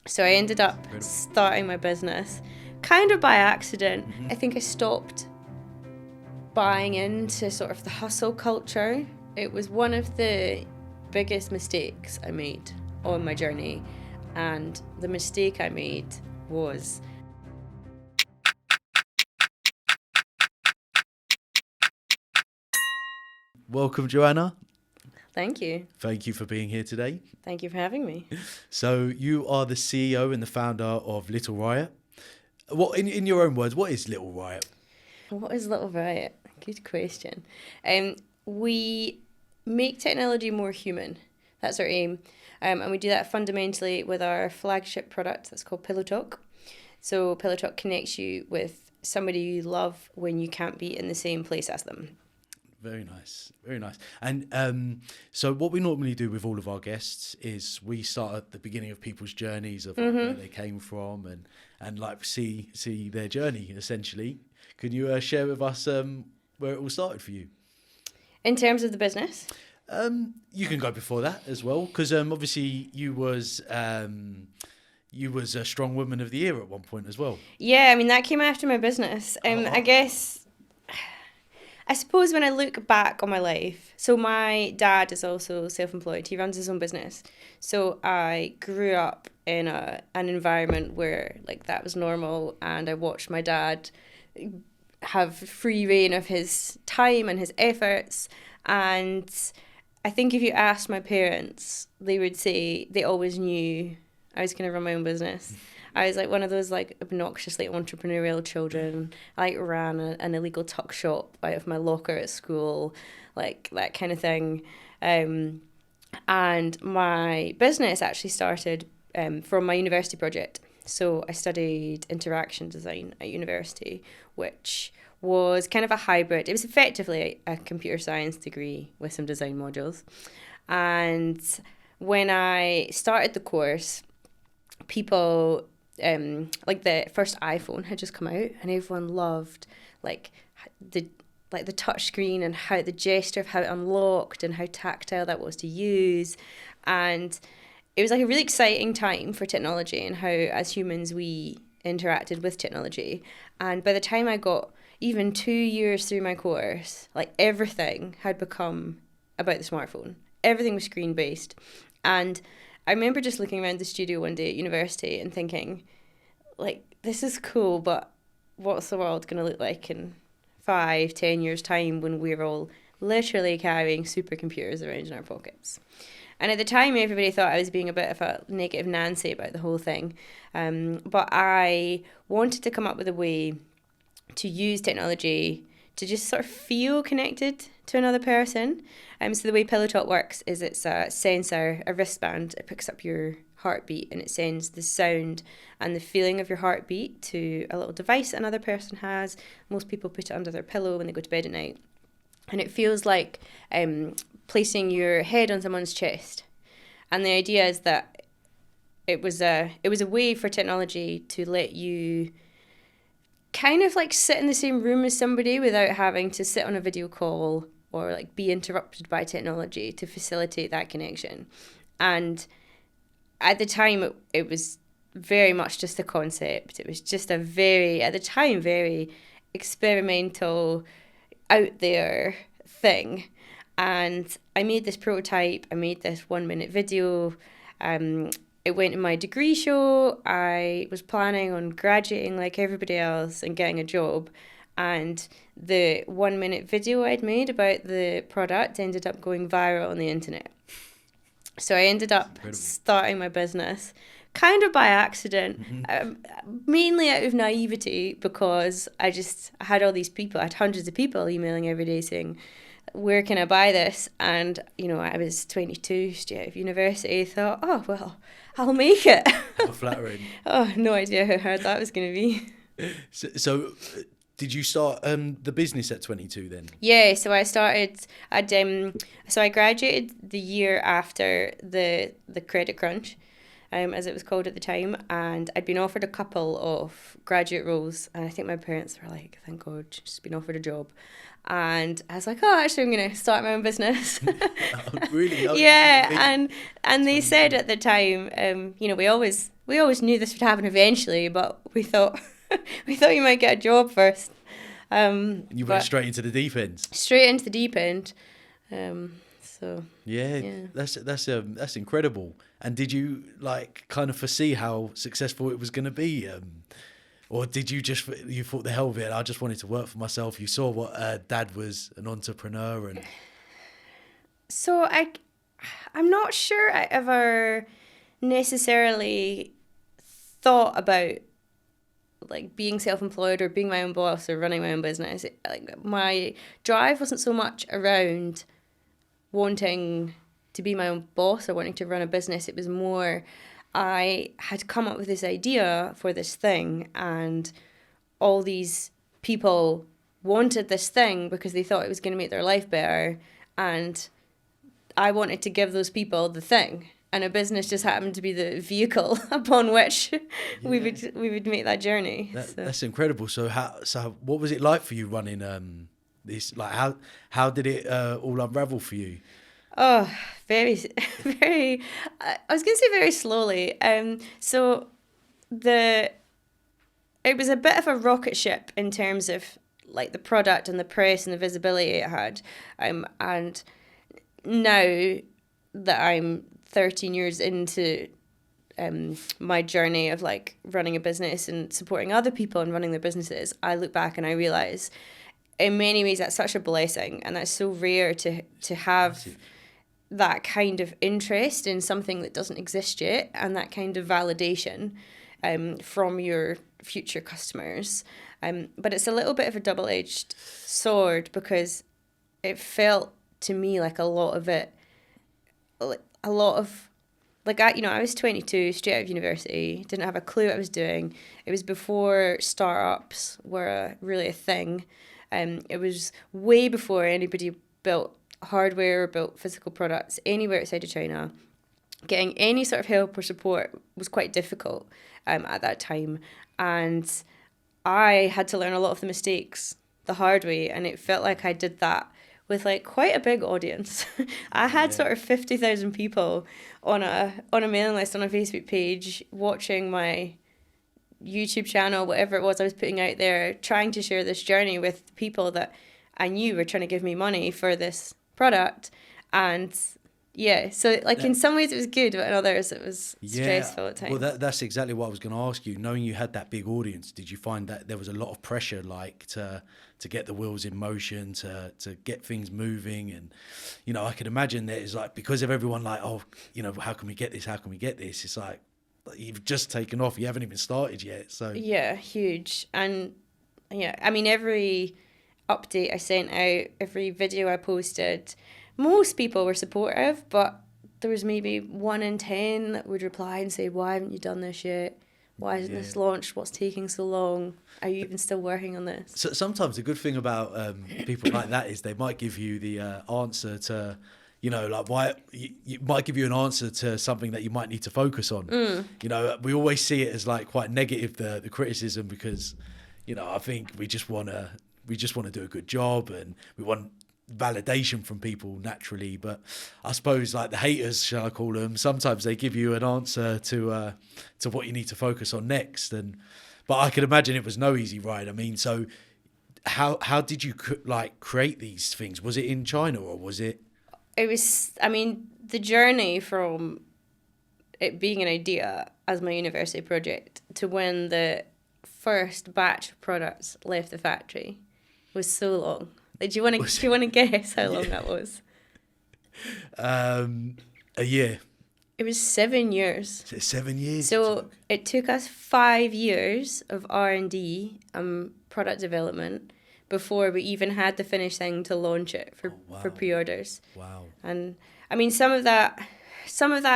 So I ended up starting my business kind of by accident. I think I stopped buying into sort of the hustle culture. It was one of the biggest mistakes I made on my journey. And the mistake I made was Welcome, Joanna. Thank you. Thank you for being here today. Thank you for having me. So you are the CEO and the founder of Little Riot. What, in your own words, what is Little Riot? What is Little Riot? Good question. We make technology more human. That's our aim. And we do that fundamentally with our flagship product that's called Pillow Talk. So Pillow Talk connects you with somebody you love when you can't be in the same place as them. Very nice, very nice. And so what we normally do with all of our guests is we start at the beginning of people's journeys of where they came from and like see their journey, essentially. Can you share with us where it all started for you? In terms of the business? You can go before that as well, because obviously you was a strong woman of the year at one point as well. Yeah, I mean, that came after my business. I suppose when I look back on my life, so my dad is also self-employed. He runs his own business. So I grew up in an environment where like that was normal, and I watched my dad have free reign of his time and his efforts. And I think if you asked my parents, they would say they always knew I was going to run my own business. I was like one of those like obnoxiously entrepreneurial children. I like ran an illegal tuck shop out of my locker at school, like that kind of thing. And my business actually started from my university project. So I studied interaction design at university, which was kind of a hybrid. It was effectively a computer science degree with some design modules. And when I started the course, people like the first iPhone had just come out, and everyone loved the touch screen and how the gesture of how it unlocked and how tactile that was to use. And it was like a really exciting time for technology and how as humans we interacted with technology. And by the time I got even 2 years through my course, like everything had become about the smartphone. Everything was screen based. And I remember just looking around the studio one day at university and thinking, like, this is cool, but what's the world going to look like in 5-10 years' time when we're all literally carrying supercomputers around in our pockets? And at the time, everybody thought I was being a bit of a negative Nancy about the whole thing. But I wanted to come up with a way to use technology to just sort of feel connected to another person. So the way Pillow Talk works is it's a sensor, a wristband. It picks up your heartbeat and it sends the sound and the feeling of your heartbeat to a little device another person has. Most people put it under their pillow when they go to bed at night. And it feels like placing your head on someone's chest. And the idea is that it was a way for technology to let you kind of like sit in the same room as somebody without having to sit on a video call or like be interrupted by technology to facilitate that connection. And at the time, it was very much just a concept. It was just a very experimental, out there thing. And I made this prototype. I made this 1-minute video. It went in my degree show. I was planning on graduating like everybody else and getting a job. And the 1-minute video I'd made about the product ended up going viral on the internet. So I ended up starting my business kind of by accident, mainly out of naivety, because I had all these people. I had hundreds of people emailing every day saying, where can I buy this? And, I was 22, straight out of university, thought, oh, well, I'll make it. How flattering. Oh, no idea how hard that was going to be. So did you start the business at 22 then? Yeah, so I started, so I graduated the year after the credit crunch, as it was called at the time, and I'd been offered a couple of graduate roles, and I think my parents were like, thank God, she's been offered a job. And I was like, oh, actually, I'm going to start my own business. Really? Yeah, and they said at the time, we always we always knew this would happen eventually, but we thought we thought you might get a job first. You went straight into the deep end. Straight into the deep end. So yeah. That's incredible. And did you like kind of foresee how successful it was going to be, or did you thought the hell of it? I just wanted to work for myself. You saw what Dad was an entrepreneur, and so I'm not sure I ever necessarily thought about like being self-employed or being my own boss or running my own business. Like my drive wasn't so much around wanting to be my own boss or wanting to run a business. It was more, I had come up with this idea for this thing, and all these people wanted this thing because they thought it was going to make their life better, and I wanted to give those people the thing, and a business just happened to be the vehicle upon which we would make that journey. That's incredible. So what was it like for you running this? Like how did it all unravel for you? Oh, very, very. I was going to say very slowly. So it was a bit of a rocket ship in terms of like the product and the press and the visibility it had. And now that I'm 13 years into my journey of like running a business and supporting other people and running their businesses, I look back and I realize, in many ways, that's such a blessing, and that's so rare to have that kind of interest in something that doesn't exist yet, and that kind of validation from your future customers. But it's a little bit of a double-edged sword, because it felt to me like I was 22, straight out of university, didn't have a clue what I was doing. It was before startups were really a thing. It was way before anybody built hardware or built physical products anywhere outside of China. Getting any sort of help or support was quite difficult at that time, and I had to learn a lot of the mistakes the hard way, and it felt like I did that with like quite a big audience. I had sort of 50,000 people on a mailing list on a Facebook page watching my YouTube channel, whatever it was I was putting out there, trying to share this journey with people that I knew were trying to give me money for this product. And so like in some ways it was good, but in others it was stressful at times. Well, that's exactly what I was going to ask you. Knowing you had that big audience, did you find that there was a lot of pressure, like to get the wheels in motion, to get things moving? And I can imagine that it's like, because of everyone like, oh, how can we get this, it's like you've just taken off, you haven't even started yet. So yeah, huge. And I mean, every update I sent out, every video I posted, most people were supportive, but there was maybe 1 in 10 that would reply and say, why haven't you done this yet? Why isn't this launched? What's taking so long? Are you even still working on this? So sometimes the good thing about people like that is they might give you the answer to, like why you might give you an answer to something that you might need to focus on. We always see it as like quite negative, the criticism, because, I think we just want to do a good job, and we want validation from people naturally. But I suppose like the haters, shall I call them, sometimes they give you an answer to what you need to focus on next. But I can imagine it was no easy ride. I mean, so how did you like create these things? Was it in China, or was it? It was, I mean, the journey from it being an idea as my university project to when the first batch of products left the factory was so long. Like, do you want to guess how long that was? A year. It was 7 years. 7 years. So it took us 5 years of R&D, product development, before we even had the finished thing to launch it for pre-orders. Wow. And I mean, some of that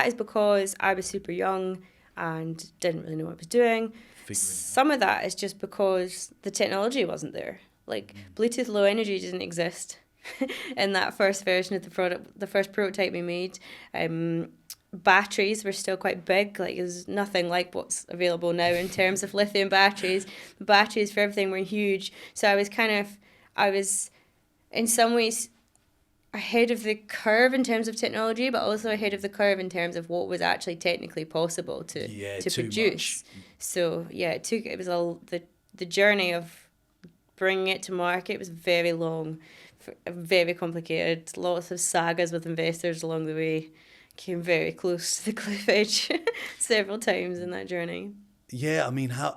is because I was super young and didn't really know what I was doing. Some of that is just because the technology wasn't there. Like Bluetooth Low Energy didn't exist in that first version of the product, the first prototype we made. Batteries were still quite big. Like, there's nothing like what's available now in terms of lithium batteries. The batteries for everything were huge. So I was in some ways ahead of the curve in terms of technology, but also ahead of the curve in terms of what was actually technically possible to too produce. much. So yeah, it was the journey of bringing it to market was very long, very complicated. Lots of sagas with investors along the way. Came very close to the cliff edge several times in that journey. Yeah, I mean, how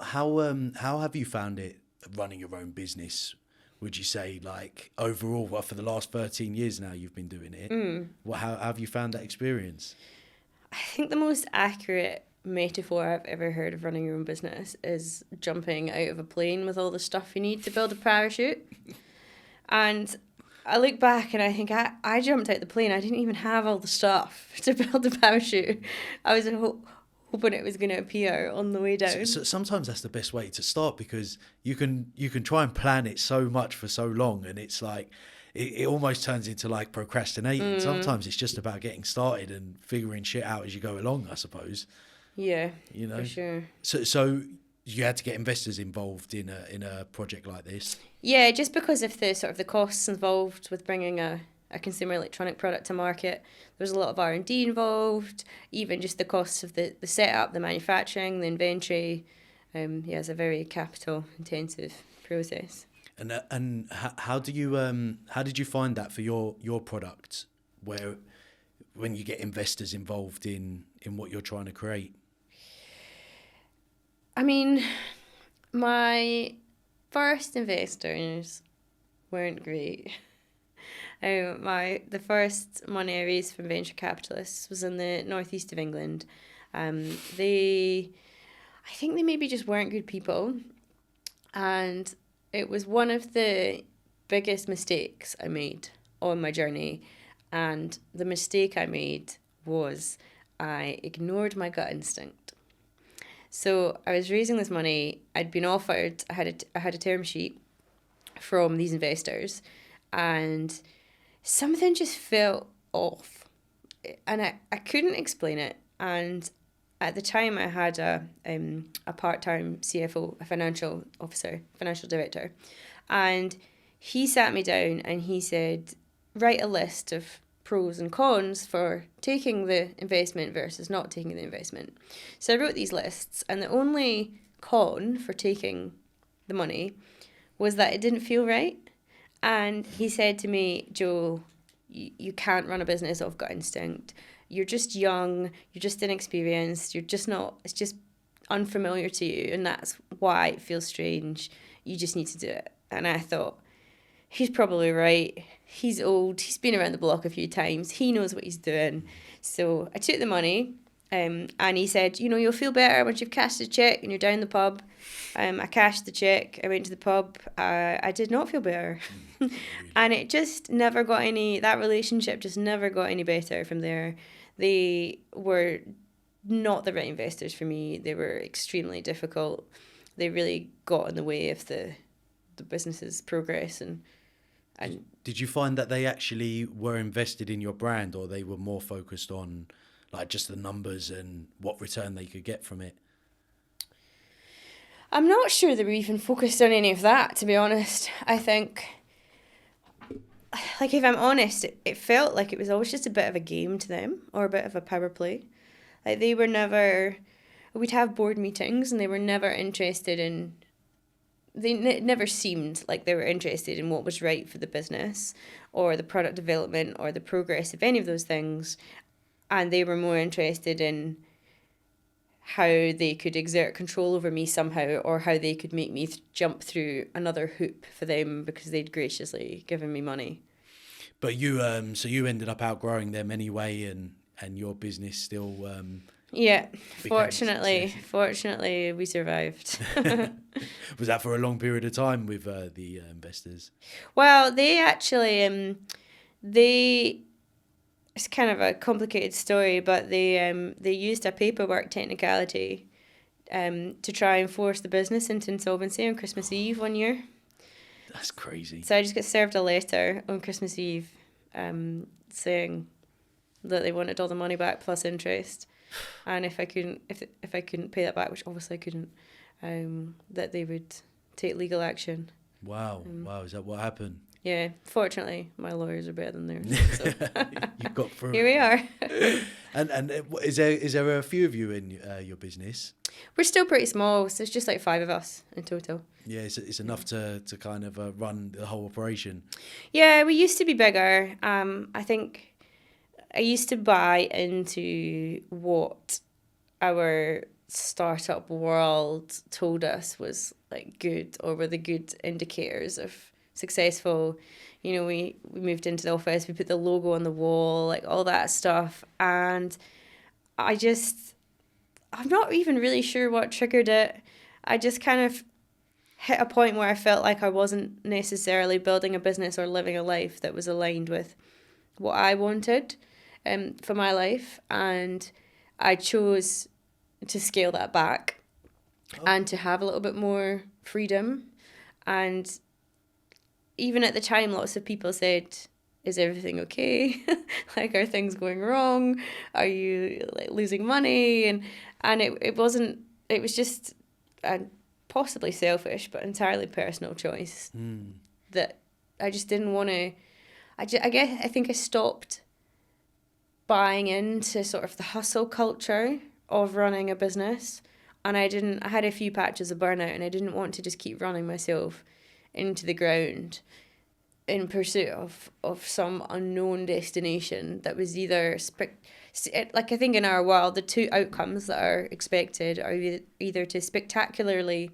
have you found it running your own business? Would you say, like, overall, well, for the last 13 years now you've been doing it? Well, how have you found that experience? I think the most accurate metaphor I've ever heard of running your own business is jumping out of a plane with all the stuff you need to build a parachute. And I look back and I think I jumped out the plane. I didn't even have all the stuff to build a parachute. I was hoping it was going to appear on the way down. So sometimes that's the best way to start, because you can try and plan it so much for so long, and it's like it almost turns into like procrastinating. Sometimes it's just about getting started and figuring shit out as you go along, I suppose. Yeah, You know, for sure. So you had to get investors involved in a project like this. Yeah, just because of the sort of the costs involved with bringing a consumer electronic product to market. There's a lot of R&D involved, even just the costs of the setup, the manufacturing, the inventory. Yeah, it's a very capital intensive process. And how do you how did you find that for your product, where when you get investors involved in what you're trying to create? I mean, my first investors weren't great. The first money I raised from venture capitalists was in the northeast of England. I think they maybe just weren't good people, and it was one of the biggest mistakes I made on my journey. And the mistake I made was I ignored my gut instinct. So I was raising this money. I'd been offered. I had a term sheet from these investors, and something just felt off, and I couldn't explain it. And at the time, I had a part-time CFO, a financial officer, financial director, and he sat me down and he said, write a list of pros and cons for taking the investment versus not taking the investment. So I wrote these lists, and the only con for taking the money was that it didn't feel right. And he said to me, Jo, you can't run a business off gut instinct. You're just young, you're just inexperienced, you're just not, it's just unfamiliar to you, and that's why it feels strange. You just need to do it. And I thought, he's probably right. He's old. He's been around the block a few times. He knows what he's doing. So I took the money, and he said, you'll feel better once you've cashed the check and you're down the pub. I cashed the check. I went to the pub. I did not feel better. And it just never got that relationship just never got any better from there. They were not the right investors for me. They were extremely difficult. They really got in the way of the business's progress. And Did you find that they actually were invested in your brand, or they were more focused on like just the numbers and what return they could get from it? I'm not sure they were even focused on any of that, to be honest. I think, like, if I'm honest, it felt like it was always just a bit of a game to them, or a bit of a power play. Like, they were never, we'd have board meetings and they were never interested in, it never seemed like they were interested in what was right for the business or the product development or the progress of any of those things. And they were more interested in how they could exert control over me somehow, or how they could make me jump through another hoop for them because they'd graciously given me money. But you, so you ended up outgrowing them anyway, and your business still. Yeah, fortunately, we survived. Was that for a long period of time with the investors? Well, they actually, it's kind of a complicated story, but they used a paperwork technicality to try and force the business into insolvency on Christmas Eve one year. That's crazy. So I just got served a letter on Christmas Eve saying that they wanted all the money back plus interest, and if I couldn't pay that back, which obviously I couldn't, that they would take legal action. Wow, wow, is that what happened? Yeah, fortunately, my lawyers are better than theirs. So. You've got through. Here we are. And is there a few of you in your business? We're still pretty small, so it's just like 5 of us in total. Yeah, it's enough to kind of run the whole operation. Yeah, we used to be bigger. I think I used to buy into what our startup world told us was like good, or were the good indicators of successful. You know, we moved into the office, we put the logo on the wall, like all that stuff. And I'm not even really sure what triggered it. I just kind of hit a point where I felt like I wasn't necessarily building a business or living a life that was aligned with what I wanted for my life. And I chose to scale that back and to have a little bit more freedom. And even at the time, lots of people said, is everything okay? Like, are things going wrong? Are you like losing money? And it wasn't, it was just a possibly selfish, but entirely personal choice that I just didn't want to, I think I stopped buying into sort of the hustle culture of running a business. And I had a few patches of burnout, and I didn't want to just keep running myself into the ground in pursuit of some unknown destination that was either like, I think in our world the two outcomes that are expected are either to spectacularly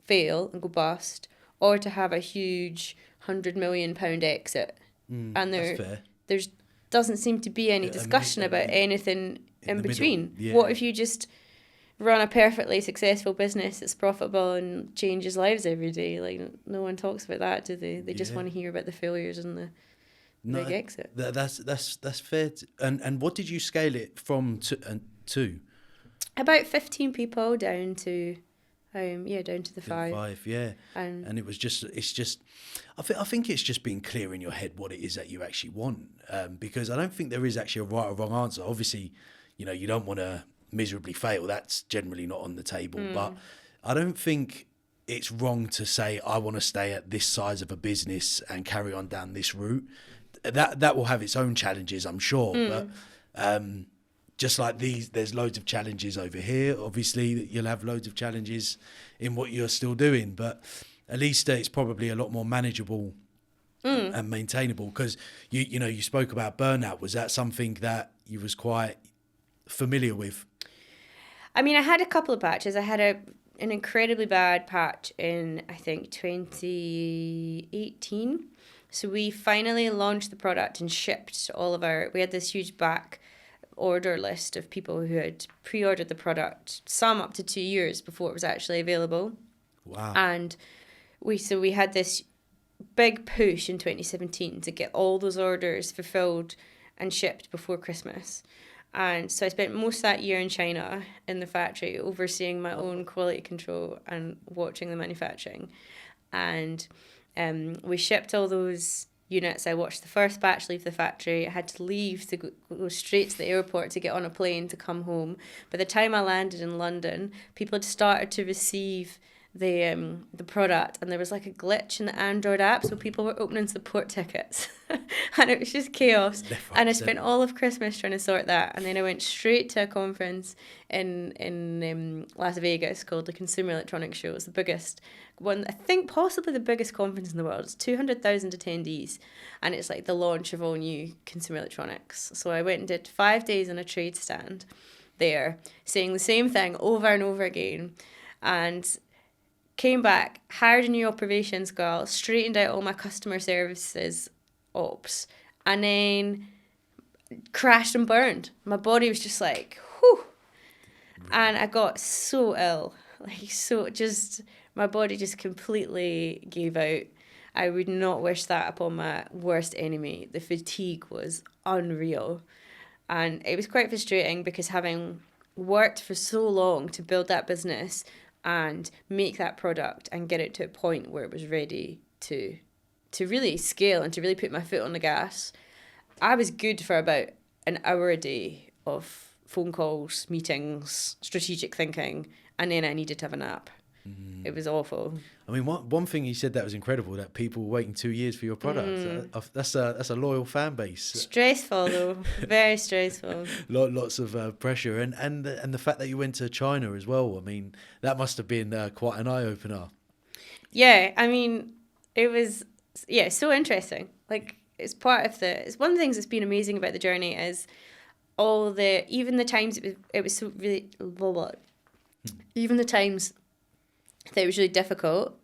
fail and go bust, or to have a huge £100 million exit. And That's fair. there's doesn't seem to be any discussion about anything in between. Yeah. What if you just run a perfectly successful business that's profitable and changes lives every day? Like, no one talks about that, do they? They just want to hear about the failures and the big exit. That's fair. And what did you scale it from to? About 15 people down to down to the 5. 5, yeah. And it's just I think it's just being clear in your head what it is that you actually want, because I don't think there is actually a right or wrong answer. Obviously, you know, you don't want to miserably fail. That's generally not on the table. But I don't think it's wrong to say, I want to stay at this size of a business and carry on down this route. That will have its own challenges, I'm sure. But just like these, there's loads of challenges over here. Obviously, you'll have loads of challenges in what you're still doing, but at least it's probably a lot more manageable and maintainable. Because you spoke about burnout. Was that something that you was quite familiar with? I mean, I had a couple of patches. I had an incredibly bad patch in, I think, 2018. So we finally launched the product and shipped we had this huge back order list of people who had pre-ordered the product, some up to 2 years before it was actually available. Wow. And we had this big push in 2017 to get all those orders fulfilled and shipped before Christmas. And so I spent most of that year in China in the factory overseeing my own quality control and watching the manufacturing. And we shipped all those units. I watched the first batch leave the factory. I had to leave to go straight to the airport to get on a plane to come home. By the time I landed in London, people had started to receive the product, and there was like a glitch in the Android app, so people were opening support tickets and it was just chaos. And I spent all of Christmas trying to sort that, and then I went straight to a conference in Las Vegas called the Consumer Electronics Show. It's the biggest one, I think possibly the biggest conference in the world. It's 200,000 attendees, and it's like the launch of all new consumer electronics. So I went and did 5 days on a trade stand there, saying the same thing over and over again, and came back, hired a new operations girl, straightened out all my customer services ops, and then crashed and burned. My body was just like, whew. And I got so ill. My body just completely gave out. I would not wish that upon my worst enemy. The fatigue was unreal. And it was quite frustrating because having worked for so long to build that business and make that product and get it to a point where it was ready to really scale and to really put my foot on the gas, I was good for about an hour a day of phone calls, meetings, strategic thinking, and then I needed to have a nap. It was awful. I mean, one thing you said that was incredible, that people were waiting 2 years for your product. That's a loyal fan base. Stressful though, very stressful. Lots of pressure, and the fact that you went to China as well. I mean, that must have been quite an eye opener. Yeah, I mean, it was so interesting. Like it's one of the things that's been amazing about the journey is even the times it was so really even the times that it was really difficult.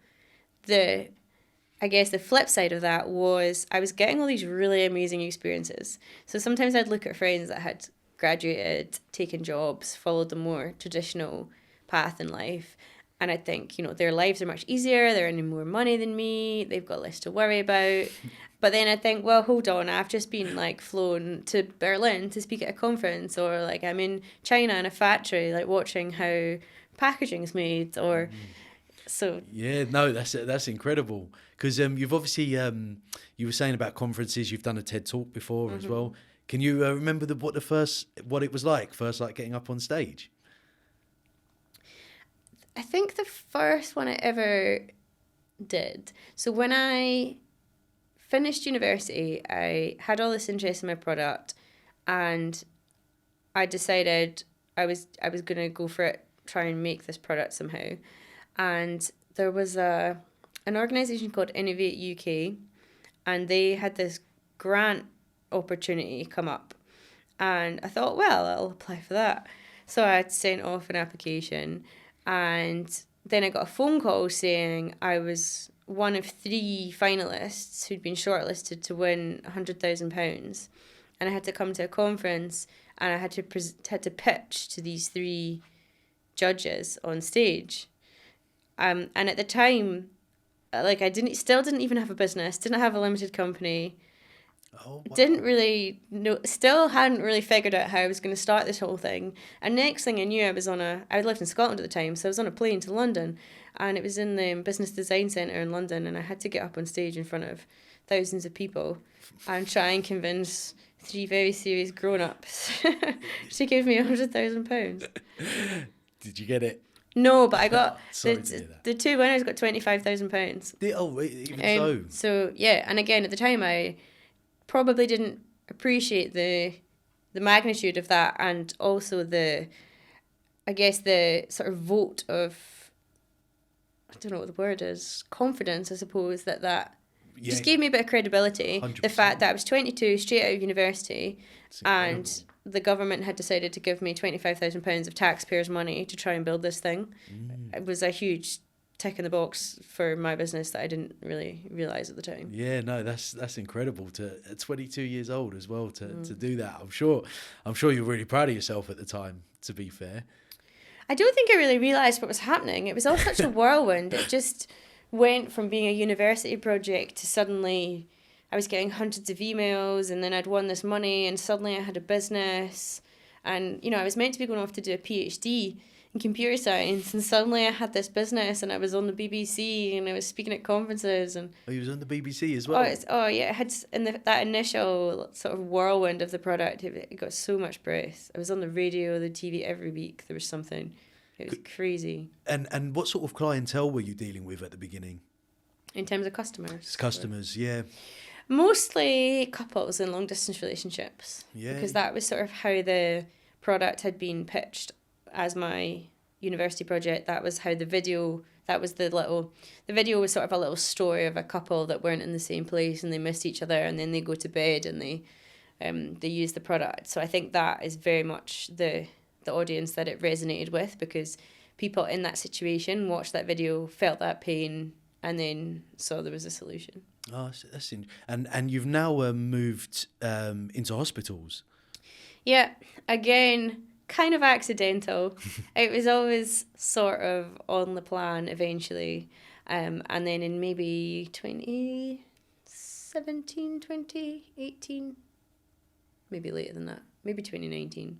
I guess the flip side of that was I was getting all these really amazing experiences. So sometimes I'd look at friends that had graduated, taken jobs, followed the more traditional path in life, and I'd think, their lives are much easier, they're earning more money than me, they've got less to worry about. But then I'd think, well, hold on, I've just been flown to Berlin to speak at a conference, or I'm in China in a factory, watching how packaging is made, or so. Yeah, no, that's incredible. Because you've obviously, you were saying about conferences, you've done a TED Talk before as well. Can you remember what it was like, getting up on stage? I think the first one I ever did. So when I finished university, I had all this interest in my product, and I decided I was going to go for it, try and make this product somehow. And there was an organisation called Innovate UK, and they had this grant opportunity come up, and I thought, well, I'll apply for that. So I had sent off an application, and then I got a phone call saying I was one of 3 finalists who'd been shortlisted to win £100,000, and I had to come to a conference, and I had to pitch to these 3 judges on stage. And at the time, I still didn't even have a business, didn't have a limited company. Oh, wow. Didn't really know, still hadn't really figured out how I was going to start this whole thing. And next thing I knew, I lived in Scotland at the time, so I was on a plane to London, and it was in the Business Design Centre in London, and I had to get up on stage in front of thousands of people and try and convince 3 very serious grown-ups to give me £100,000. Did you get it? No, but I got the 2 winners got £25,000. Oh, even so. So yeah, and again at the time I probably didn't appreciate the magnitude of that, and also the sort of vote of, I don't know what the word is, confidence, I suppose, that just gave me a bit of credibility. 100%. The fact that I was 22, straight out of university, and the government had decided to give me £25,000 of taxpayers' money to try and build this thing. It was a huge tick in the box for my business that I didn't really realise at the time. Yeah, no, that's incredible at 22 years old as well to do that. I'm sure you're really proud of yourself at the time, to be fair. I don't think I really realised what was happening. It was all such a whirlwind. It just went from being a university project to suddenly I was getting hundreds of emails, and then I'd won this money, and suddenly I had a business, and I was meant to be going off to do a PhD in computer science, and suddenly I had this business, and I was on the BBC, and I was speaking at conferences, and you was on the BBC as well. It had that initial sort of whirlwind of the product. It got so much press. I was on the radio, the TV every week. There was something. It was crazy. And what sort of clientele were you dealing with at the beginning? In terms of customers. Customers, yeah. Mostly couples in long distance relationships. Yeah. Because that was sort of how the product had been pitched as my university project. That was how the video was sort of a little story of a couple that weren't in the same place, and they missed each other, and then they go to bed, and they use the product. So I think that is very much the audience that it resonated with, because people in that situation watched that video, felt that pain, and then saw there was a solution. Oh, that's and you've now moved into hospitals. Yeah, again, kind of accidental. It was always sort of on the plan eventually, and then in maybe 2017, 2018, maybe later than that, maybe 2019,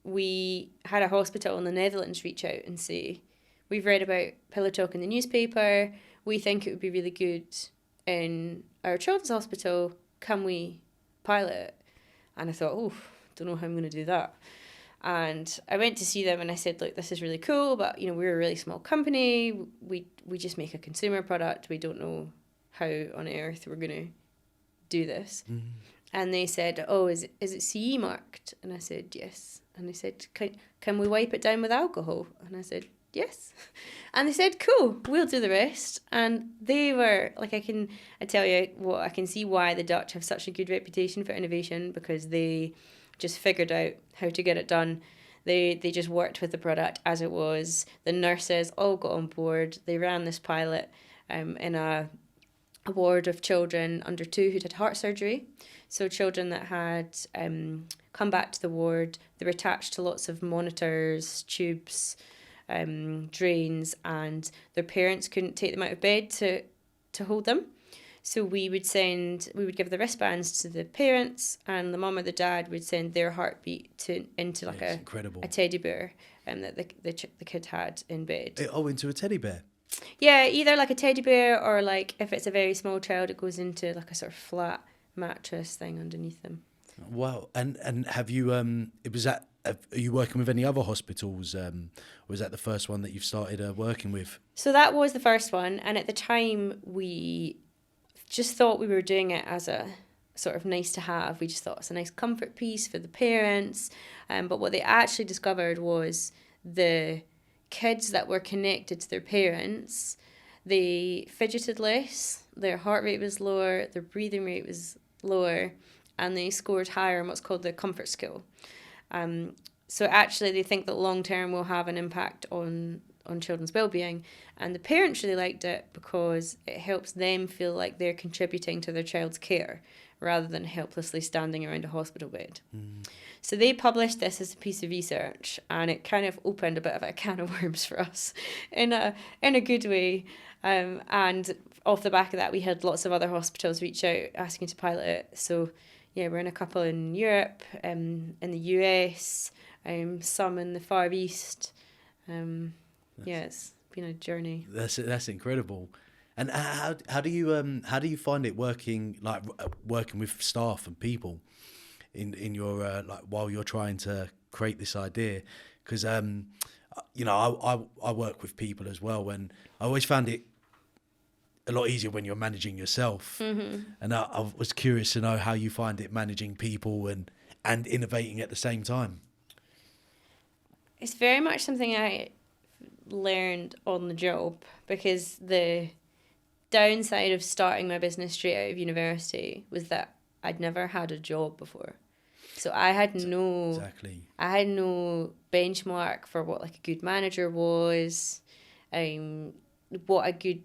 we had a hospital in the Netherlands reach out and say, we've read about Pillow Talk in the newspaper, we think it would be really good in our children's hospital, can we pilot it? And I thought, don't know how I'm going to do that. And I went to see them and I said, look, this is really cool, but, we're a really small company. We just make a consumer product. We don't know how on earth we're going to do this. Mm-hmm. And they said, oh, is it CE marked? And I said, yes. And they said, can we wipe it down with alcohol? And I said, yes. And they said, cool, we'll do the rest. And they were, like, I tell you what, I can see why the Dutch have such a good reputation for innovation, because they just figured out how to get it done. They just worked with the product as it was. The nurses all got on board. They ran this pilot in a ward of children under 2 who'd had heart surgery. So children that had come back to the ward, they were attached to lots of monitors, tubes, drains, and their parents couldn't take them out of bed to hold them. So we would give the wristbands to the parents, and the mum or the dad would send their heartbeat into like a teddy bear that the kid had in bed. Into a teddy bear? Yeah, either like a teddy bear, or like if it's a very small child, it goes into like a sort of flat mattress thing underneath them. Wow. And have you are you working with any other hospitals, or was that the first one that you've started working with? So that was the first one, and at the time we just thought we were doing it as a sort of nice to have. We just thought it's a nice comfort piece for the parents. But what they actually discovered was the kids that were connected to their parents, they fidgeted less, their heart rate was lower, their breathing rate was lower, and they scored higher on what's called the comfort skill. So actually they think that long term will have an impact on children's well-being, and the parents really liked it because it helps them feel like they're contributing to their child's care rather than helplessly standing around a hospital bed. So they published this as a piece of research, and it kind of opened a bit of a can of worms for us in a good way. And off the back of that, we had lots of other hospitals reach out asking to pilot it. So yeah, we're in a couple in Europe, in the US, some in the Far East. It's been a journey. That's incredible. And how do you find it working with staff and people in your while you're trying to create this idea? Because I work with people as well, and I always found it a lot easier when you're managing yourself. Mm-hmm. And I was curious to know how you find it managing people and innovating at the same time. It's very much something I learned on the job, because the downside of starting my business straight out of university was that I'd never had a job before. So I had no benchmark for what like a good manager was, what a good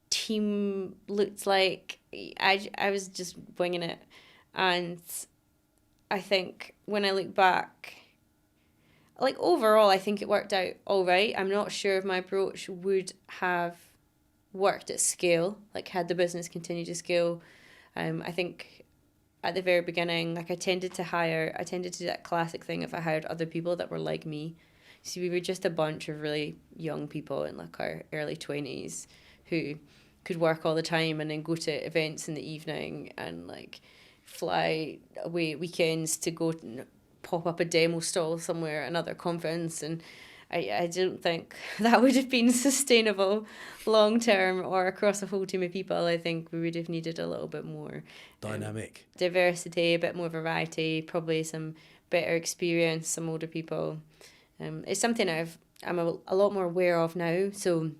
team looked like. I was just winging it, and I think when I look back, like overall, I think it worked out all right. I'm not sure if my approach would have worked at scale, like had the business continued to scale. I think at the very beginning, like I tended to do that classic thing if I hired other people that were like me. So we were just a bunch of really young people in like our early 20s who could work all the time and then go to events in the evening and like fly away weekends to go pop up a demo stall somewhere at another conference, and I don't think that would have been sustainable long term or across a whole team of people. I think we would have needed a little bit more dynamic diversity, a bit more variety, probably some better experience, some older people. It's something I'm a lot more aware of now. So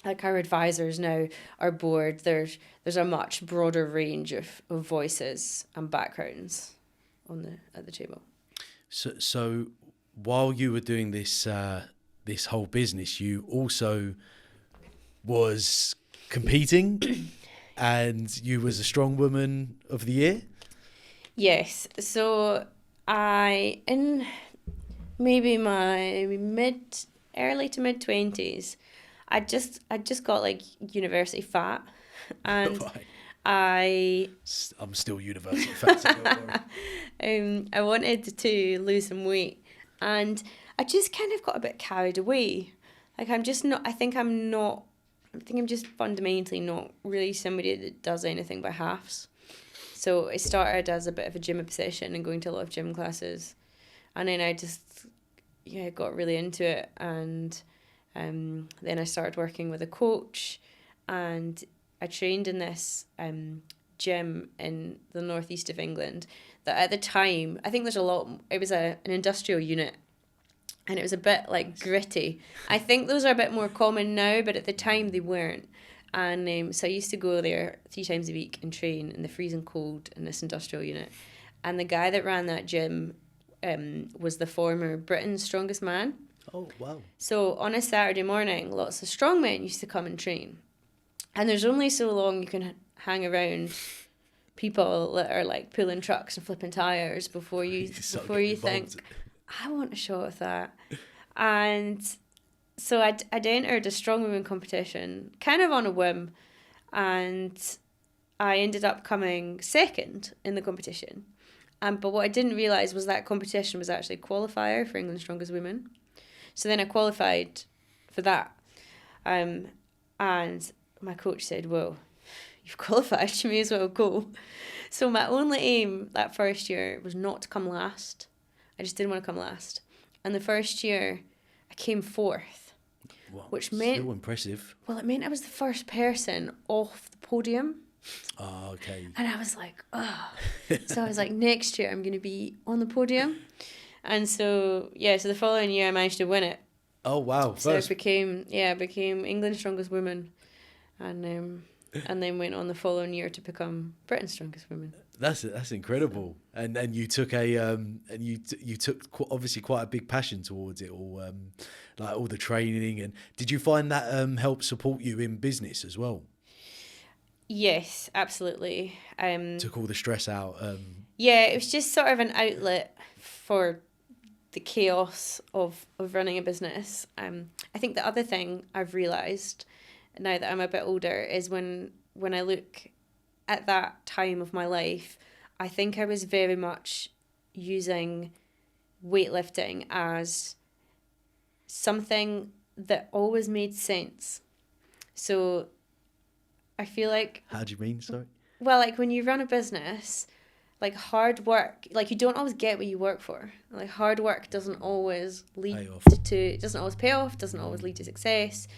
like our advisors now, our board, there's a much broader range of voices and backgrounds at the table. So while you were doing this this whole business, you also was competing and you was a Strong Woman of the Year? Yes. So in maybe my early to mid 20s, I just got like university fat, and right. I'm still university fat, so don't worry. I wanted to lose some weight, and I just kind of got a bit carried away. Like I'm just not. I think I'm just fundamentally not really somebody that does anything by halves. So it started as a bit of a gym obsession and going to a lot of gym classes, And then I just got really into it, and then I started working with a coach, and I trained in this gym in the northeast of England that at the time, I think it was an industrial unit, and it was a bit like gritty. I think those are a bit more common now, but at the time they weren't. And so I used to go there 3 times a week and train in the freezing cold in this industrial unit. And the guy that ran that gym was the former Britain's strongest man. Oh, wow. So on a Saturday morning, lots of strong men used to come and train. And there's only so long you can hang around people that are like pulling trucks and flipping tires before you think, I want a shot of that. And so I'd entered a strong women competition kind of on a whim, and I ended up coming second in the competition. But what I didn't realise was that competition was actually a qualifier for England's Strongest Women. So then I qualified for that. And my coach said, well, you've qualified, you may as well go. So my only aim that first year was not to come last. I just didn't want to come last. And the first year, I came 4th. Well, which meant... Still impressive. Well, it meant I was the first person off the podium. Oh, okay. And I was like, oh. So I was like, next year I'm going to be on the podium. And so, so the following year I managed to win it. Oh, wow. So I became England's Strongest Woman. And then went on the following year to become Britain's Strongest Woman. That's incredible. And you took you took obviously quite a big passion towards it all, like all the training. And did you find that helped support you in business as well? Yes, absolutely. Took all the stress out. Yeah, it was just sort of an outlet for the chaos of running a business. I think the other thing I've realised now that I'm a bit older is when I look at that time of my life, I think I was very much using weightlifting as something that always made sense. So I feel like... How do you mean, sorry? Well, like when you run a business, like hard work, like you don't always get what you work for. Like hard work doesn't always lead to doesn't always pay off, doesn't always lead to success.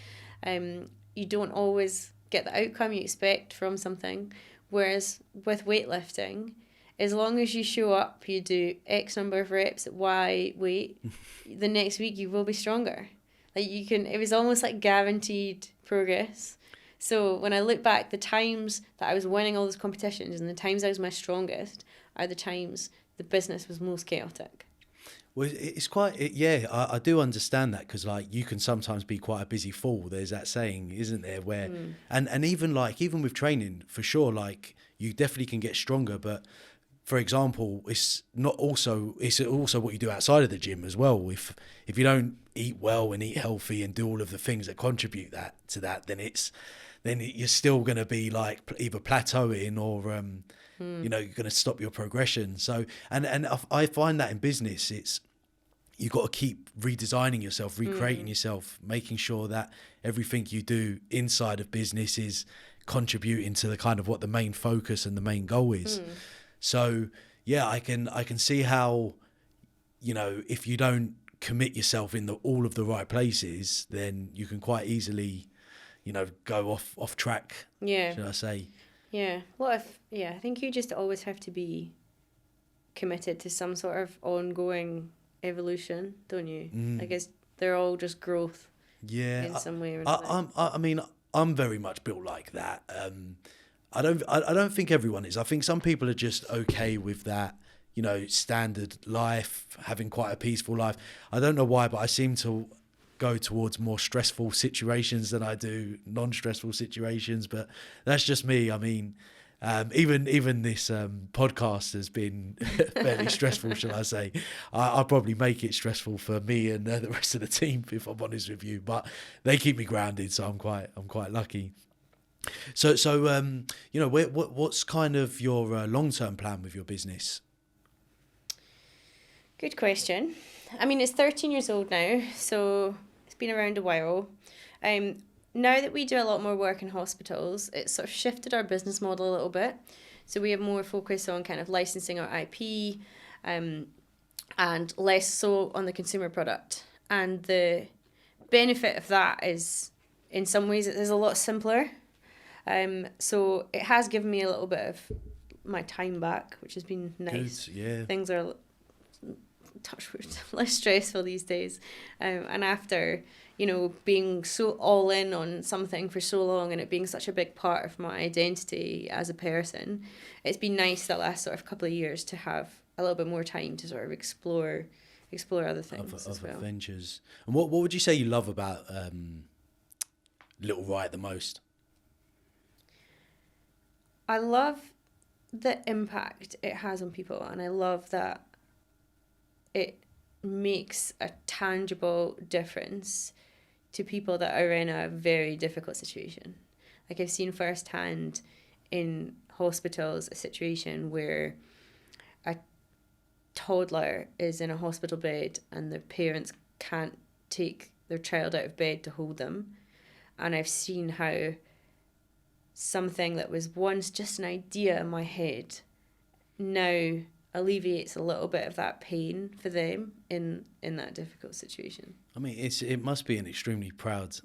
You don't always get the outcome you expect from something. Whereas with weightlifting, as long as you show up, you do X number of reps at Y weight, the next week you will be stronger. Like it was almost like guaranteed progress. So when I look back, the times that I was winning all those competitions and the times I was my strongest are the times the business was most chaotic. Well, it's quite, I do understand that, because like you can sometimes be quite a busy fool. There's that saying, isn't there, where, and even with training, for sure, like you definitely can get stronger. But for example, it's also what you do outside of the gym as well. If you don't eat well and eat healthy and do all of the things that contribute to that, then you're still going to be like either plateauing or, you're going to stop your progression. So, and I find that in business, you've got to keep redesigning yourself, recreating yourself, making sure that everything you do inside of business is contributing to the kind of what the main focus and the main goal is. So yeah, I can see how, if you don't commit yourself in all of the right places, then you can quite easily, go off track. Yeah. Should I say? Yeah. Well, I think you just always have to be committed to some sort of ongoing evolution, don't you? I guess they're all just growth. Yeah. In some way or another. I mean, I'm very much built like that. I don't think everyone is. I think some people are just okay with that, standard life, having quite a peaceful life. I don't know why, but I seem to go towards more stressful situations than I do non-stressful situations, but that's just me. I mean, even this podcast has been fairly stressful, shall I say. I'll probably make it stressful for me and the rest of the team, if I'm honest with you, but they keep me grounded, so I'm quite lucky. So what's kind of your long-term plan with your business? Good question. I mean, it's 13 years old now, so it's been around a while. Now that we do a lot more work in hospitals, it's sort of shifted our business model a little bit. So we have more focus on kind of licensing our IP. and less so on the consumer product. And the benefit of that is, in some ways, it is a lot simpler. So it has given me a little bit of my time back, which has been nice. Good, yeah. Things are, touch wood, less stressful these days. And after, being so all in on something for so long and it being such a big part of my identity as a person, it's been nice the last sort of couple of years to have a little bit more time to sort of explore other things as well. Adventures. And what would you say you love about Little Riot the most? I love the impact it has on people, and I love that it makes a tangible difference to people that are in a very difficult situation. Like, I've seen firsthand in hospitals a situation where a toddler is in a hospital bed and the parents can't take their child out of bed to hold them. And I've seen how something that was once just an idea in my head now alleviates a little bit of that pain for them in that difficult situation. I mean, it must be an extremely proud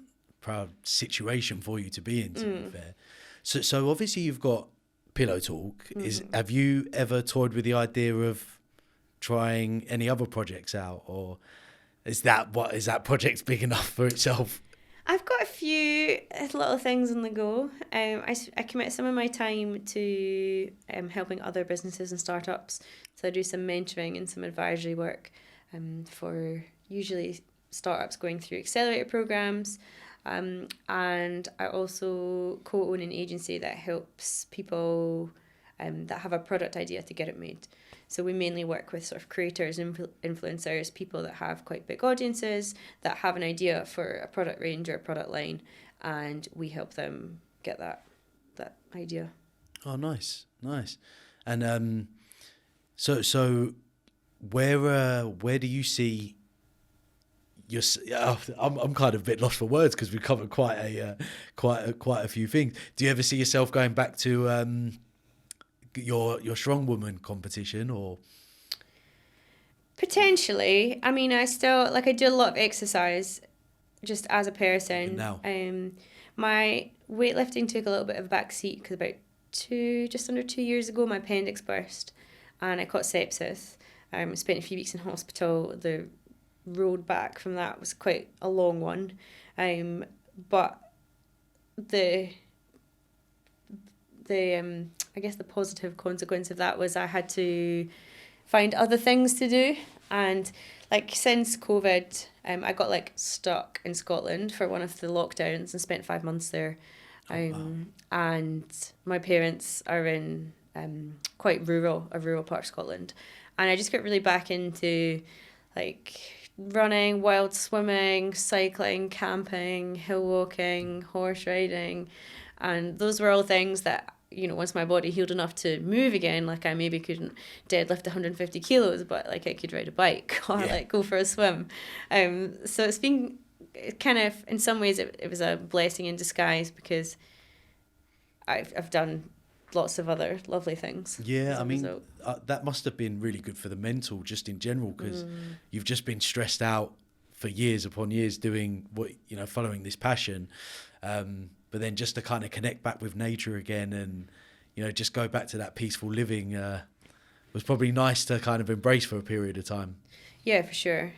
situation for you to be in, to be fair. So obviously you've got Pillow Talk. Have you ever toyed with the idea of trying any other projects out, or is that project big enough for itself? I've got a few little things on the go. I commit some of my time to helping other businesses and startups. So I do some mentoring and some advisory work for usually startups going through accelerator programs. And I also co-own an agency that helps people that have a product idea to get it made. So we mainly work with sort of creators, influencers, people that have quite big audiences, that have an idea for a product range or a product line, and we help them get that idea. Oh, nice. And so where do you see your? I'm kind of a bit lost for words because we've covered quite a few things. Do you ever see yourself going back to your strong woman competition, or? Potentially. I mean, I still, I do a lot of exercise just as a person. Now. My weightlifting took a little bit of a back seat because just under 2 years ago, my appendix burst and I caught sepsis. I spent a few weeks in hospital. The road back from that was quite a long one. But the I guess the positive consequence of that was I had to find other things to do. And since COVID, I got stuck in Scotland for one of the lockdowns and spent 5 months there. And my parents are in quite a rural part of Scotland. And I just got really back into running, wild swimming, cycling, camping, hill walking, horse riding. And those were all things that, once my body healed enough to move again, I maybe couldn't deadlift 150 kilos, but I could ride a bike or go for a swim. So it's been kind of, in some ways, it was a blessing in disguise because I've done lots of other lovely things. Yeah, I mean, that must have been really good for the mental, just in general, because you've just been stressed out for years upon years doing what, following this passion. But then just to kind of connect back with nature again and, just go back to that peaceful living was probably nice to kind of embrace for a period of time. Yeah, for sure.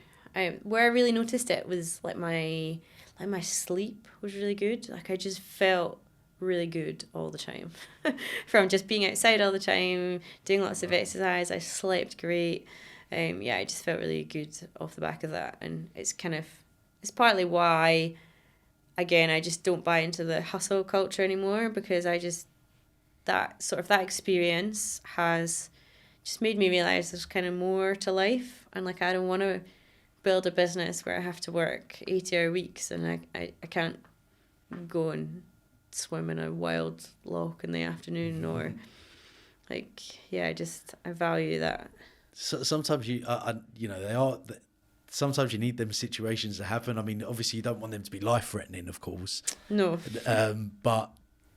Where I really noticed it was my sleep was really good. I just felt really good all the time. From just being outside all the time, doing lots of exercise, I slept great. I just felt really good off the back of that. And it's partly why, again, I just don't buy into the hustle culture anymore, because that experience has just made me realize there's kind of more to life. And I don't want to build a business where I have to work 80-hour weeks and I can't go and swim in a wild loch in the afternoon, or I value that. So sometimes sometimes you need them situations to happen. I mean, obviously you don't want them to be life threatening, of course. No. But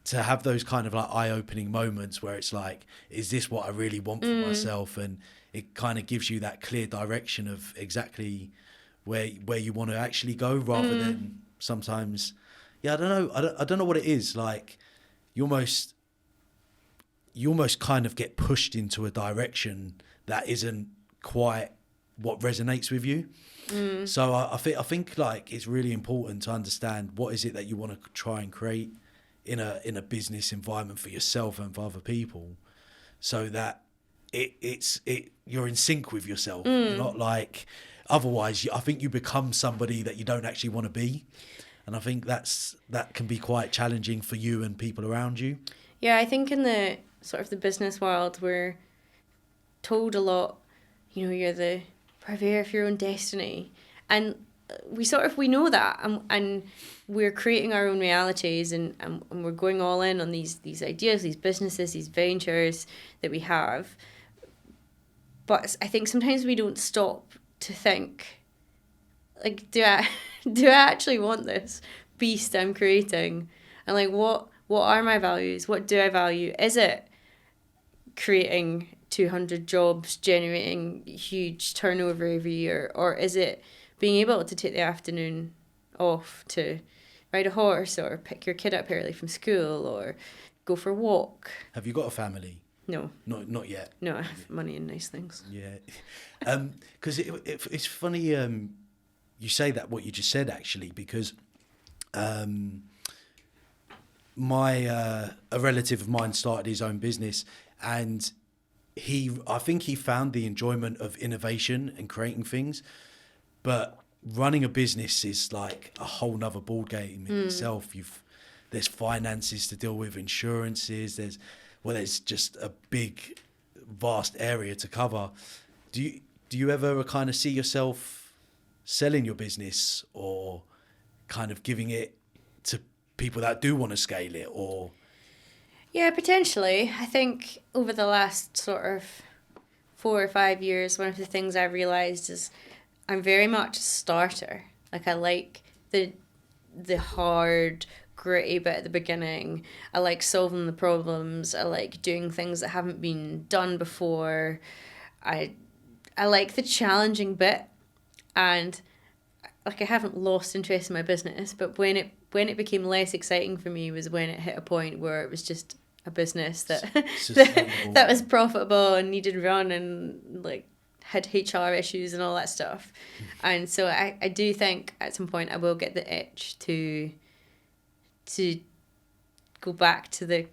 to have those kind of like eye-opening moments where it's like, is this what I really want for myself? And it kind of gives you that clear direction of exactly where you want to actually go, rather than sometimes, I don't know. I don't know what it is. Like you almost kind of get pushed into a direction that isn't quite what resonates with you. So I think like it's really important to understand what is it that you want to try and create in a business environment for yourself and for other people, so that you're in sync with yourself. You're not like, otherwise I think you become somebody that you don't actually want to be, and I think that can be quite challenging for you and people around you. Yeah, I think in the sort of the business world, we're told a lot, you're the purveyor of your own destiny, and we know that, and we're creating our own realities, and we're going all in on these ideas, these businesses, these ventures that we have. But I think sometimes we don't stop to think, like, do I actually want this beast I'm creating? And like, what are my values? What do I value? Is it creating 200 jobs, generating huge turnover every year? Or is it being able to take the afternoon off to ride a horse, or pick your kid up early from school, or go for a walk? Have you got a family? No. Not yet. No, I have money and nice things. Yeah. Because it's funny you say that, what you just said, actually, because a relative of mine started his own business, and I think he found the enjoyment of innovation and creating things, but running a business is like a whole nother ball game in itself. There's finances to deal with, insurances, there's just a big, vast area to cover. Do you ever kind of see yourself selling your business, or kind of giving it to people that do want to scale it? Or yeah, potentially. I think over the last sort of 4 or 5 years, one of the things I've realised is I'm very much a starter. Like, I like the hard, gritty bit at the beginning. I like solving the problems. I like doing things that haven't been done before. I like the challenging bit, and like, I haven't lost interest in my business, but when it became less exciting for me was when it hit a point where it was just a business that that was profitable and needed run, and like had HR issues and all that stuff. And so I do think at some point I will get the itch to go back to the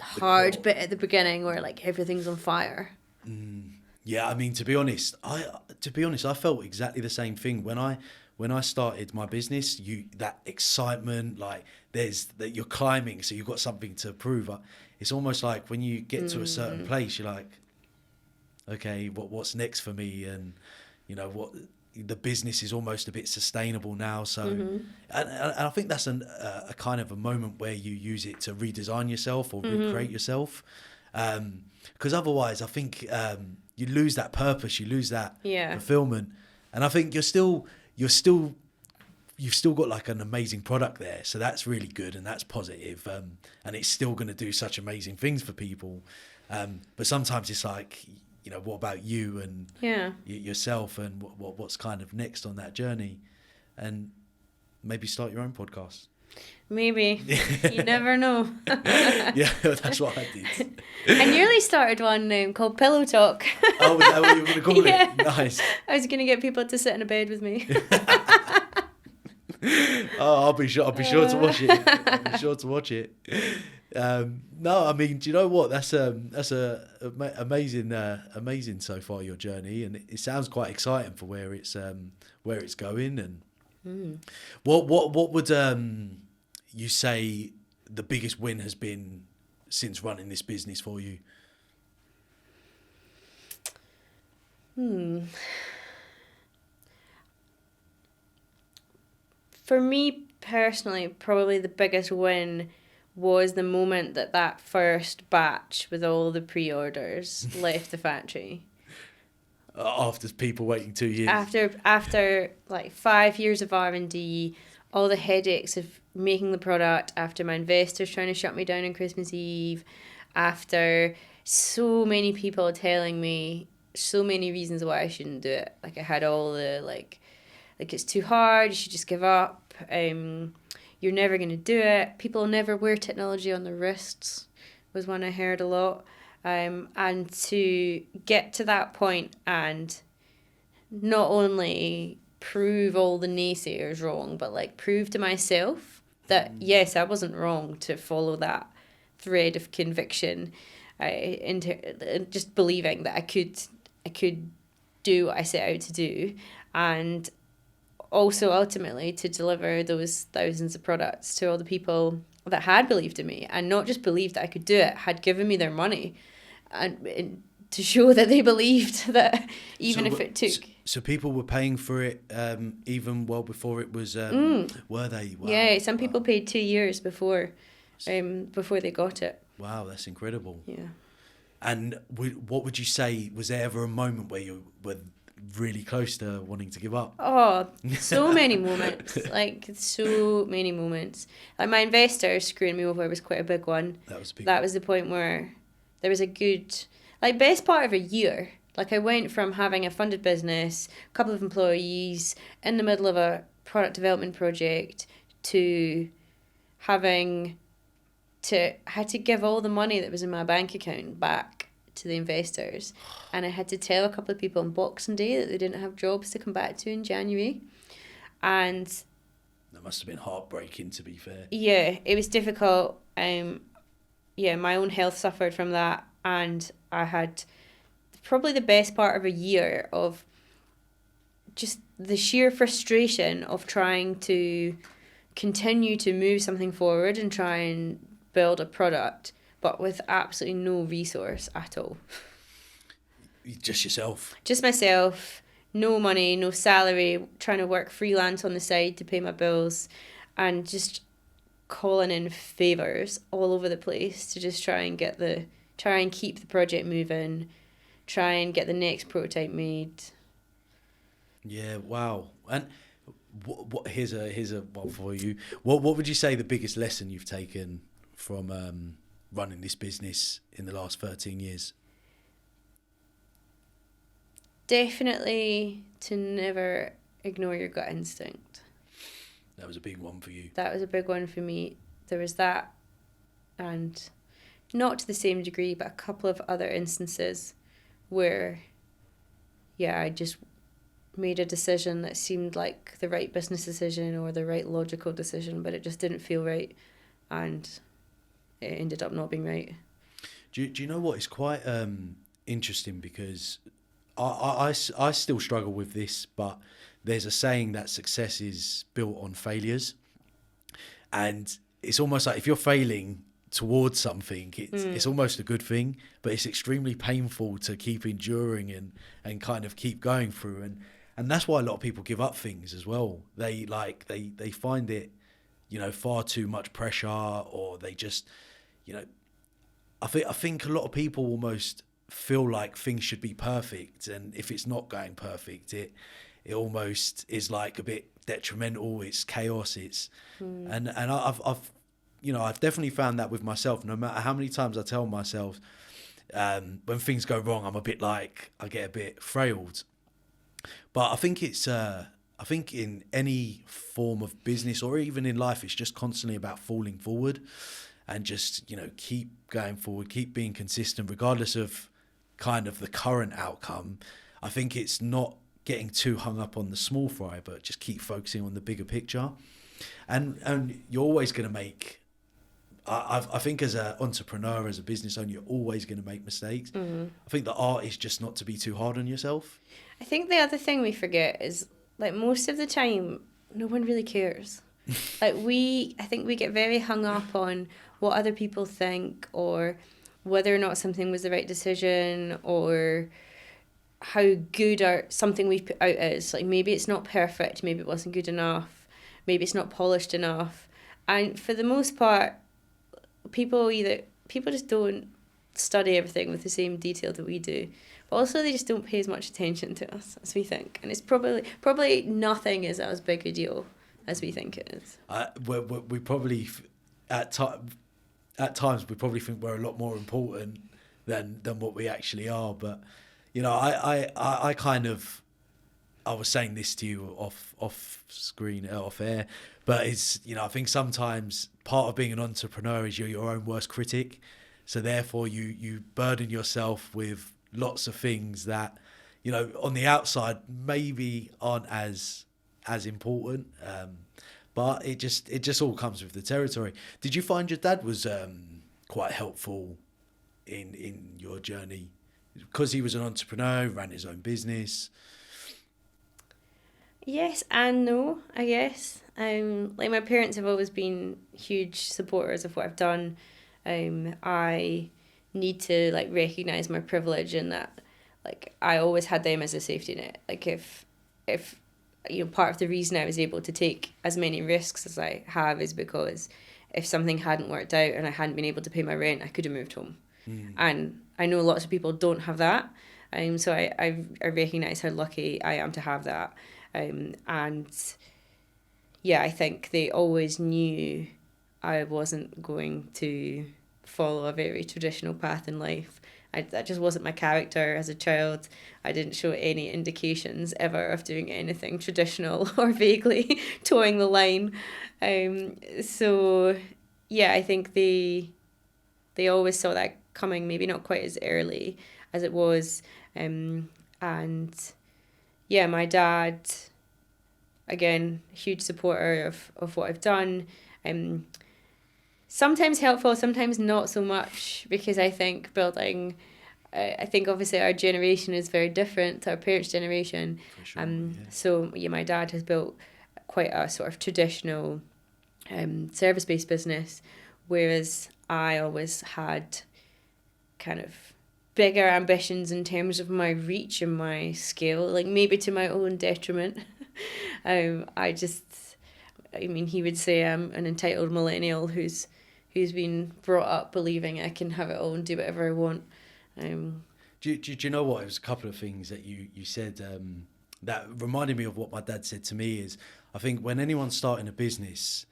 hard bit at the beginning where like everything's on fire. Yeah, I mean, to be honest, I felt exactly the same thing when I started my business. That excitement, like there's that you're climbing, so you've got something to prove. It's almost like when you get to a certain place, you're like, okay, what's next for me? And what, the business is almost a bit sustainable now. So, and I think that's a kind of a moment where you use it to redesign yourself or recreate yourself. Because otherwise, I think you lose that purpose, you lose that fulfillment, and I think you've still got like an amazing product there, so that's really good and that's positive, and it's still going to do such amazing things for people. But sometimes it's like, what about you and yourself, and what's kind of next on that journey, and maybe start your own podcast. Maybe. You never know. Yeah, that's what I did. I nearly started one called Pillow Talk. Oh, was that what you were going to call it? Nice. I was going to get people to sit in a bed with me. Oh, I'll be sure to watch it. I'll be sure to watch it. No, I mean, do you know what? That's amazing so far, your journey, and it sounds quite exciting for where it's going. And what would you say the biggest win has been since running this business for you? For me personally, probably the biggest win was the moment that first batch with all the pre-orders left the factory. After people waiting 2 years. After like 5 years of R&D, all the headaches of making the product, after my investors trying to shut me down on Christmas Eve, after so many people telling me so many reasons why I shouldn't do it. Like I had all the like it's too hard, you should just give up, you're never going to do it, people never wear technology on their wrists was one I heard a lot. And to get to that point and not only prove all the naysayers wrong, but like prove to myself that yes, I wasn't wrong to follow that thread of conviction, just believing that I could do what I set out to do, and also ultimately to deliver those thousands of products to all the people that had believed in me, and not just believed that I could do it, had given me their money, and to show that they believed that even if it took... So people were paying for it even well before it was, were they? Wow. Yeah, some people paid 2 years before they got it. Wow, that's incredible. Yeah. And what would you say, was there ever a moment where you were really close to wanting to give up? Oh, so many moments. Like, so many moments. Like, my investor screwing me over was quite a big one. That was the point where there was a good, like, best part of a year. Like, I went from having a funded business, a couple of employees, in the middle of a product development project, to having to... I had to give all the money that was in my bank account back to the investors, and I had to tell a couple of people on Boxing Day that they didn't have jobs to come back to in January. And that must have been heartbreaking, to be fair. Yeah, it was difficult. My own health suffered from that, and I had probably the best part of a year of just the sheer frustration of trying to continue to move something forward and try and build a product, but with absolutely no resource at all. Just yourself? Just myself. No money, no salary, trying to work freelance on the side to pay my bills, and just calling in favours all over the place to just try and keep the project moving, try and get the next prototype made. Yeah, wow. And what here's a one for you. What would you say the biggest lesson you've taken from running this business in the last 13 years? Definitely to never ignore your gut instinct. That was a big one for you. That was a big one for me. There was that, and not to the same degree, but a couple of other instances where, I just made a decision that seemed like the right business decision or the right logical decision, but it just didn't feel right, and it ended up not being right. Do you know what? It's quite interesting, because I still struggle with this, but there's a saying that success is built on failures. And it's almost like if you're failing towards something, it's almost a good thing, but it's extremely painful to keep enduring and kind of keep going through. And that's why a lot of people give up things as well. They find it, far too much pressure, or they just, I think a lot of people almost feel like things should be perfect, and if it's not going perfect, it almost is like a bit detrimental. It's chaos. And I've definitely found that with myself. No matter how many times I tell myself, when things go wrong, I get a bit frailed. But I think I think in any form of business or even in life, it's just constantly about falling forward and just, keep going forward, keep being consistent, regardless of kind of the current outcome. I think it's not getting too hung up on the small fry, but just keep focusing on the bigger picture. And you're always going to make, I think as an entrepreneur, as a business owner, you're always going to make mistakes. Mm-hmm. I think the art is just not to be too hard on yourself. I think the other thing we forget is, like, most of the time, no one really cares. I think we get very hung up on what other people think, or whether or not something was the right decision, or how good something we put out is. Like, maybe it's not perfect, maybe it wasn't good enough, maybe it's not polished enough. And for the most part, people just don't study everything with the same detail that we do. But also they just don't pay as much attention to us as we think. And it's probably nothing is as big a deal as we think it is. We probably at times we probably think we're a lot more important than what we actually are. But you know, I kind of, I was saying this to you off screen, off air, but it's, you know, I think sometimes part of being an entrepreneur is you're your own worst critic. So therefore you burden yourself with lots of things that, you know, on the outside maybe aren't as important. But it just all comes with the territory. Did you find your dad was quite helpful in your journey? Because he was an entrepreneur, ran his own business. Yes and no, I guess. Like my parents have always been huge supporters of what I've done. I need to like recognize my privilege in that, like I always had them as a safety net. Like if you know, part of the reason I was able to take as many risks as I have is because if something hadn't worked out and I hadn't been able to pay my rent, I could have moved home. And I know lots of people don't have that. So I recognise how lucky I am to have that. And yeah, I think they always knew I wasn't going to follow a very traditional path in life. That just wasn't my character as a child. I didn't show any indications ever of doing anything traditional or vaguely towing the line. So yeah, I think they always saw that coming, maybe not quite as early as it was. And yeah, my dad, again, huge supporter of what I've done. Sometimes helpful, sometimes not so much, because I think I think obviously our generation is very different to our parents' generation. For sure, yeah. So yeah, my dad has built quite a sort of traditional service-based business, whereas I always had kind of bigger ambitions in terms of my reach and my scale, like maybe to my own detriment. I mean, he would say I'm an entitled millennial who's been brought up believing I can have it all and do whatever I want. Do you know what? It was a couple of things that you said that reminded me of what my dad said to me. Is I think when anyone's starting a business,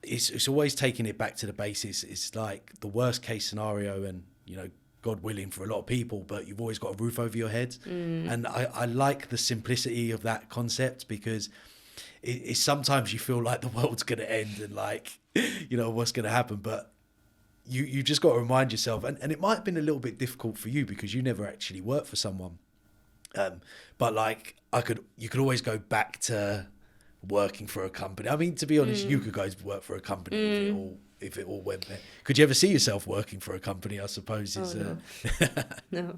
it's always taking it back to the basis. It's like the worst case scenario, and you know, God willing for a lot of people, but you've always got a roof over your head. And I like the simplicity of that concept, because it's sometimes you feel like the world's going to end and like, you know, what's going to happen. But you just got to remind yourself, and it might have been a little bit difficult for you because you never actually worked for someone. But like you could always go back to working for a company. I mean, to be honest, you could go work for a company if it all went there. Could you ever see yourself working for a company, I suppose? No.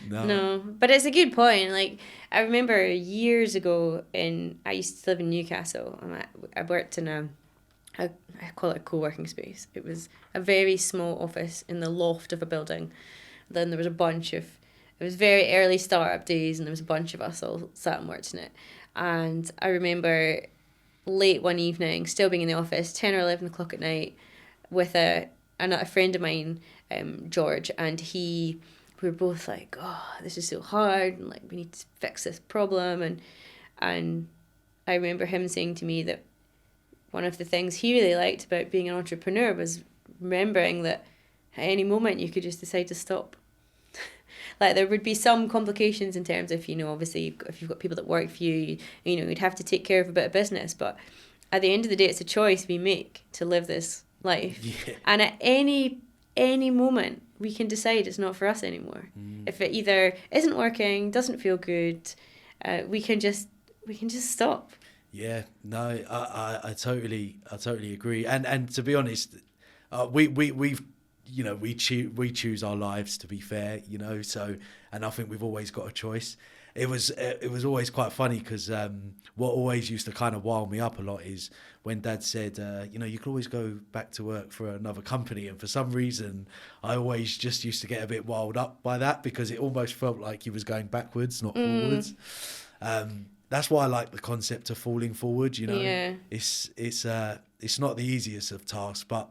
No. But it's a good point. Like, I remember years ago I used to live in Newcastle, and I worked in I call it a co-working space. It was a very small office in the loft of a building. Then there was it was very early startup days, and there was a bunch of us all sat and worked in it. And I remember late one evening, still being in the office, 10 or 11 o'clock at night, with a friend of mine, George, and we were both like, oh, this is so hard, and like we need to fix this problem. And I remember him saying to me that one of the things he really liked about being an entrepreneur was remembering that at any moment you could just decide to stop. Like, there would be some complications in terms of, you know, obviously if you've got people that work for you, you know, you'd have to take care of a bit of business. But at the end of the day, it's a choice we make to live this life. Yeah. And at any moment, we can decide it's not for us anymore. If it either isn't working, doesn't feel good, we can just stop. Yeah, no, I totally agree. And to be honest, we've you know, we choose our lives, to be fair, you know. So, and I think we've always got a choice. It was always quite funny because what always used to kind of wild me up a lot is when Dad said, you know, you could always go back to work for another company. And for some reason, I always just used to get a bit wild up by that, because it almost felt like he was going backwards, not forwards. That's why I like the concept of falling forward. You know, yeah. It's not the easiest of tasks, but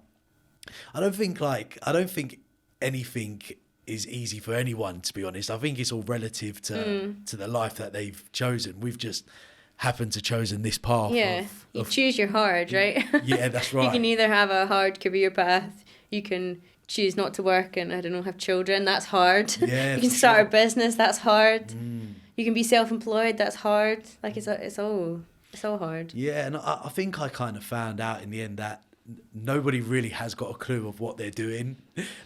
I don't think anything is easy for anyone, to be honest. I think it's all relative to the life that they've chosen. We've just happened to chosen this path. Yeah, you choose your hard, right? Yeah, that's right. You can either have a hard career path, you can choose not to work and, I don't know, have children, that's hard. Yeah, you can for start sure. a business, that's hard. You can be self-employed, that's hard. Like, it's all hard. Yeah, and I think I kind of found out in the end that nobody really has got a clue of what they're doing.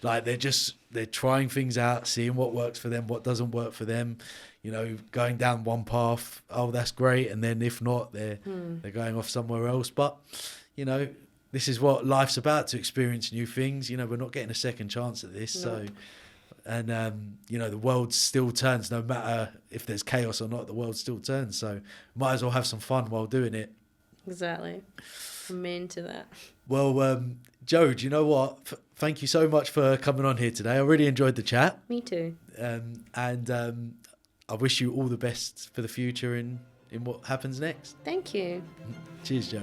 Like, they're trying things out, seeing what works for them, what doesn't work for them, you know, going down one path, oh, that's great, and then if not, they're going off somewhere else. But, you know, this is what life's about, to experience new things. You know, we're not getting a second chance at this. Nope. So, and, you know, the world still turns, no matter if there's chaos or not, the world still turns. So might as well have some fun while doing it. Exactly. I'm into that. Well, Joe, do you know what? Thank you so much for coming on here today. I really enjoyed the chat. Me too. And I wish you all the best for the future in what happens next. Thank you. Cheers, Joe.